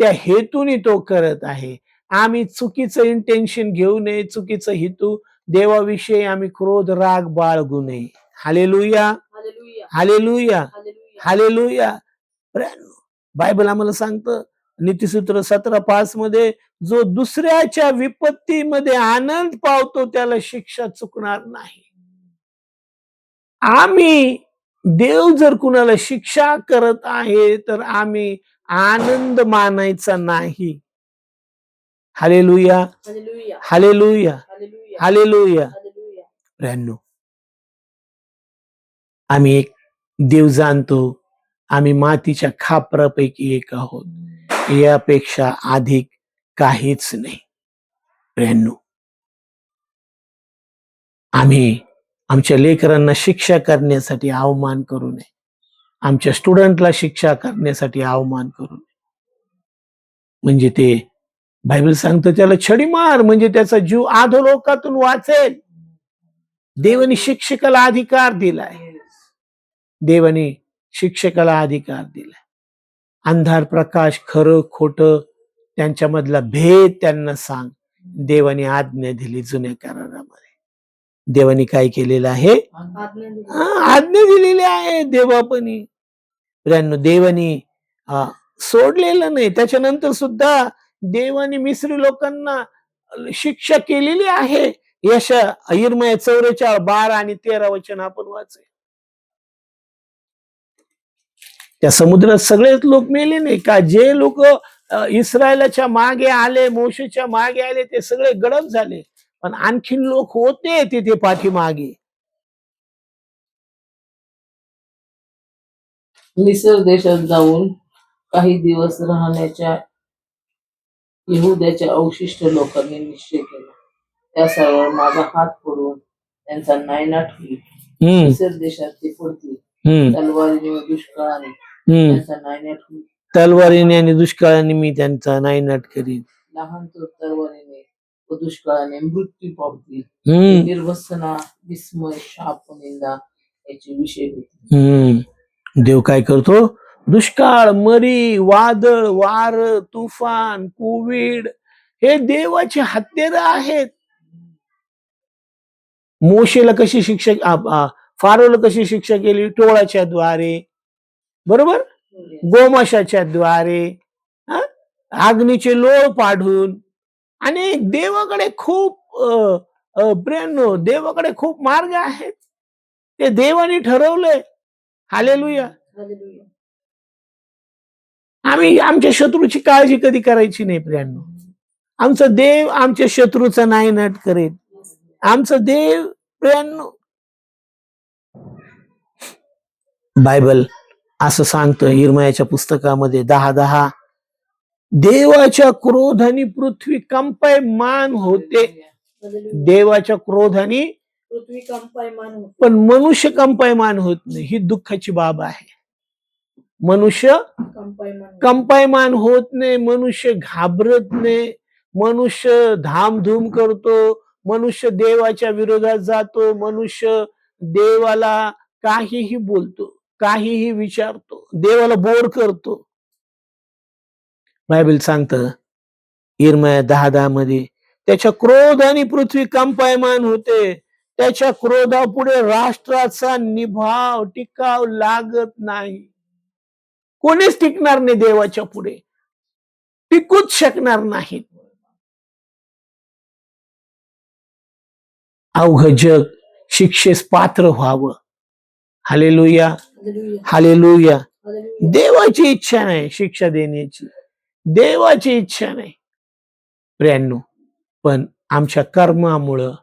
त्या हेतूने तो करत आहे. आम्ही चुकीचं इंटेन्शन घेऊ नये, चुकीचं हेतू देवाविषयी आम्ही क्रोध, राग बाळगू नये. Hallelujah, hallelujah, hallelujah. बायबल आम्हाला सांगतं नीतिसूत्र 17:5 मध्ये, जो दुसऱ्याच्या विपत्तीमध्ये आनंद पावतो त्याला शिक्षा चुकणार नाही. आम्ही देव जर कुणाला शिक्षा करत आहे तर आम्ही आनंद मानायचा नाही. Hallelujah, hallelujah, hallelujah. प्रियांनो, आम्ही एक देव जाणतो, आम्ही मातीच्या खापरापैकी एक आहोत. यापेक्षा अधिक काहीच नाही. प्रियांनो, आम्ही आमच्या लेकरांना शिक्षा करण्यासाठी अवमान करू नये. आमच्या स्टुडंटला शिक्षा करण्यासाठी अवमान करू नये. म्हणजे ते बायबल सांगतं त्याला छडी मार, म्हणजे त्याचा जीव अधोलोकातून वाचेल. देवाने शिक्षकाला अधिकार दिलाय. देवाने शिक्षकाला अधिकार दिलाय. अंधार प्रकाश, खरं खोटं त्यांच्यामधला भेद त्यांना सांग. देवाने आज्ञा दिली जुन्या करारामध्ये. देवाने काय केलेलं आहे? आज्ञा दिलेली आहे देवापणी. देवाने सोडलेलं नाही. त्याच्यानंतर सुद्धा देवाने मिस्री लोकांना शिक्षा केलेली आहे. यिर्मया 44, 12 आणि 13 वचन आपण वाचूया. त्या समुद्रात सगळेच लोक मेले नाही का? जे लोक इस्रायलाच्या मागे आले, मोशेच्या मागे आले, ते सगळे गडप झाले. पण आणखीन लोक होते तिथे पाठीमागे. मिसर देशात जाऊन काही दिवस राहण्याच्या यहुद्याच्या अवशिष्ट लोकांनी निश्चय केला. त्या सर्वांवर माझा हात पडून त्यांचा नायनाट होईल. मिसर देशात ते पडतील. तलवारीने व दुष्काळाने त्यांचा नायनाट होईल. तलवारीने आणि दुष्काळाने मी त्यांचा नायनाट करीन. लहान थोर तलवारीने व दुष्काळाने मृत्यू पावतील. निर्वसना, विस्मय, शाप, निंदा याचे विषय होतील. देव काय करतो? दुष्काळ, मरी, वादळ, वार, तुफान, कोविड हे देवाचे हत्यार आहेत. मोशेला कशी शिक्षा, फारोला कशी शिक्षा केली? टोळाच्या द्वारे, बरोबर, गोमाशाच्या द्वारे, अग्नीचे लोळ पाडून. आणि देवाकडे खूप प्रियांनो, देवाकडे खूप मार्ग आहेत. ते देवाने ठरवलंय. हालेलुया. आम्ही आमच्या शत्रूची काळजी कधी करायची नाही प्रियांनो. आमचा देव आमच्या शत्रूचा नायनाट करेल. आमचा देव प्रियांनो, बायबल असं सांगतं यिर्मयाच्या पुस्तकामध्ये 10:10, देवाच्या क्रोधाने पृथ्वी कंपायमान होते. देवाच्या क्रोधाने पृथ्वी कंपायमान होते, पण मनुष्य कंपायमान होत नाही. ही दुःखाची बाब आहे. मनुष्य कंपायमान होत नाही. मनुष्य घाबरत नाही. मनुष्य धामधूम करतो. मनुष्य देवाच्या विरोधात जातो. मनुष्य देवाला काहीही बोलतो, काहीही विचारतो, देवाला बोर करतो. बायबल सांगतं यिर्मया 10:10 मध्ये, त्याच्या क्रोधाने पृथ्वी कंपायमान होते. त्याच्या क्रोधापुढे राष्ट्राचा निभाव टिकाव लागत नाही. कोणीच टिकणार नाही देवाच्या पुढे, टिकूच शकणार नाही. अवघ जग शिक्षेस पात्र व्हावं. Hallelujah, hallelujah. देवाची इच्छा नाही शिक्षा देण्याची, देवाची इच्छा नाही प्रियांनो. पण आमच्या कर्मामुळं,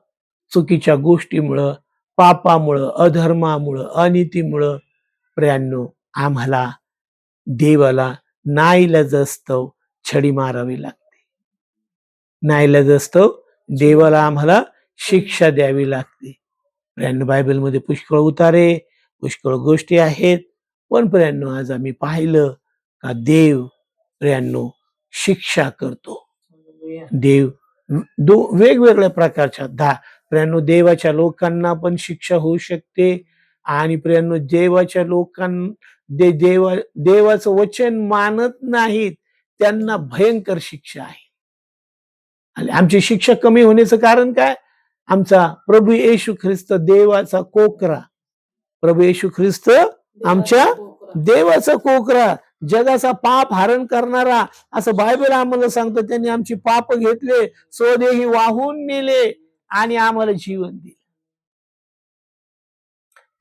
चुकीच्या गोष्टीमुळं, पापामुळं, अधर्मामुळं, अनितीमुळं प्रियांनो आम्हाला देवाला नाईलाजास्तव छडी मारावी लागते. नाईलाजास्तव देवाला आम्हाला शिक्षा द्यावी लागते. प्रियांनो, बायबलमध्ये पुष्कळ उतारे, पुष्कळ गोष्टी आहेत. पण प्रियांनो, आज आम्ही पाहिलं का देव प्रियांनो शिक्षा करतो. देव वेगवेगळ्या प्रकारच्या प्रियांनो, देवाच्या लोकांना पण शिक्षा होऊ शकते. आणि प्रियांनो, देवाच्या देवाचं वचन मानत नाहीत त्यांना भयंकर शिक्षा आहे. आणि आमची शिक्षा कमी होण्याचं कारण काय? आमचा प्रभू येशू ख्रिस्त देवाचा कोकरा, प्रभू येशू ख्रिस्त आमच्या देवाचा कोकरा, जगाचा पाप हरण करणारा, असं बायबल आम्हाला सांगतं. त्यांनी आमची पाप घेतले, स्वदेही वाहून नेले आणि आम्हाला जीवन दिले.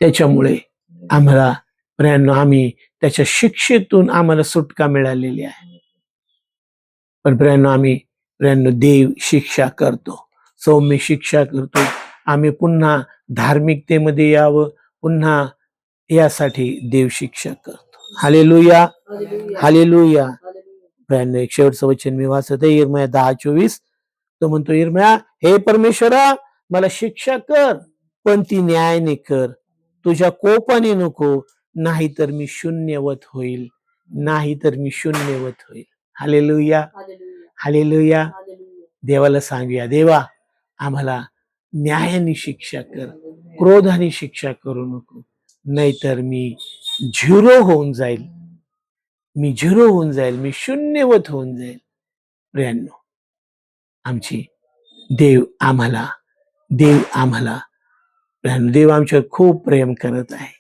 त्याच्यामुळे आम्हाला प्रियांनो, आम्ही त्याच्या शिक्षेतून आम्हाला सुटका मिळालेली आहे. पण प्रियांनो, देव शिक्षा करतो, सौम्य शिक्षा करतो. आम्ही पुन्हा धार्मिकतेमध्ये यावं, पुन्हा यासाठी देव शिक्षा करतो. Hallelujah, hallelujah. प्रियांनो, एक शेवटचं वचन मी वाचत आहे, यिर्मया 10:24. तो म्हणतो, यिर्मया, हे परमेश्वरा, मला शिक्षा कर, पण ती न्यायाने कर, तुझ्या कोपाने नको, नाहीतर मी शून्यवत होईल, नाहीतर मी शून्यवत होईल. Hallelujah, hallelujah. देवाला सांगूया, देवा, आम्हाला न्यायाने शिक्षा कर, क्रोधाने शिक्षा करू नको, नाहीतर मी झिरो होऊन जाईल, मी झिरो होऊन जाईल, मी शून्यवत होऊन जाईल. प्रियांनो, आमची देव आम्हाला प्रियांनो, देव आमच्यावर खूप प्रेम करत आहे.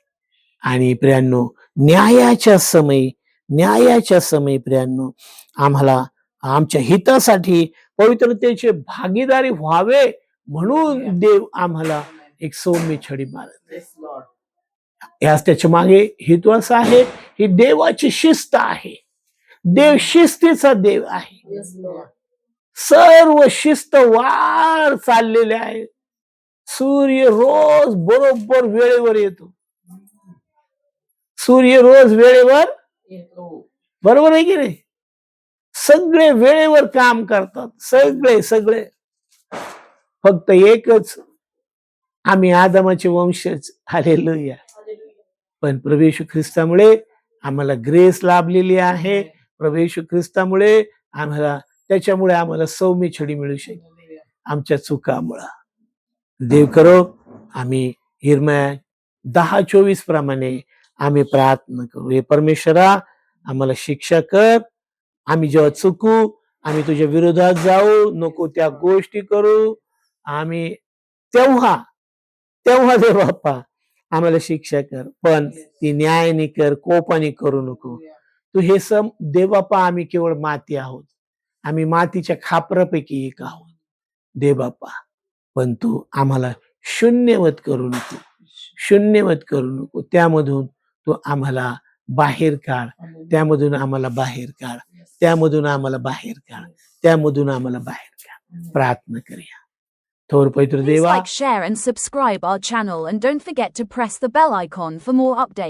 आणि प्रियांनो, न्यायाच्या समयी प्रियांनो, आम्हाला आमच्या हितासाठी पवित्रतेचे भागीदारी व्हावे म्हणून देव आम्हाला एक सौम्य छडी मारत आहे. यास त्याच्या मागे हेतू असा आहे, ही देवाची शिस्त आहे. देव शिस्तीचा देव आहे. सर्व शिस्त वार चाललेले आहे. सूर्य रोज बरोबर वेळेवर येतो. सूर्य रोज वेळेवर येतो, बरोबर आहे की नाही? सगळे वेळेवर काम करतात, सगळे. फक्त एकच, आम्ही आदमाचे वंशज. हालेलुया. पण प्रभू येशू ख्रिस्तामुळे आम्हाला ग्रेस लाभलेली आहे. प्रभू येशू ख्रिस्तामुळे त्याच्यामुळे आम्हाला सौम्य छडी मिळू शकते आमच्या चुकामुळं. देव करो, आम्ही यिर्मया 10:24 प्रमाणे आम्ही प्रार्थना करू. हे परमेश्वरा, आम्हाला शिक्षा कर. आम्ही जेव्हा चुकू, आम्ही तुझ्या विरोधात जाऊ नको, त्या गोष्टी करू आम्ही, तेव्हा देव बाप्पा आम्हाला शिक्षा कर, पण ती न्यायाने कर, कोपाने करू नको. तू हे देव बाप्पा, आम्ही केवळ माती आहोत, आम्ही मातीच्या खापरापैकी एक आहोत देव बाप्पा. पण तू आम्हाला शून्यवत करू नको, त्यामधून तू आम्हाला बाहेर काढ, त्यामधून आम्हाला बाहेर काढ. प्रार्थना करूया. थोर पवित्र Please देवा, like, share and subscribe our channel and don't forget to press the bell icon for more updates.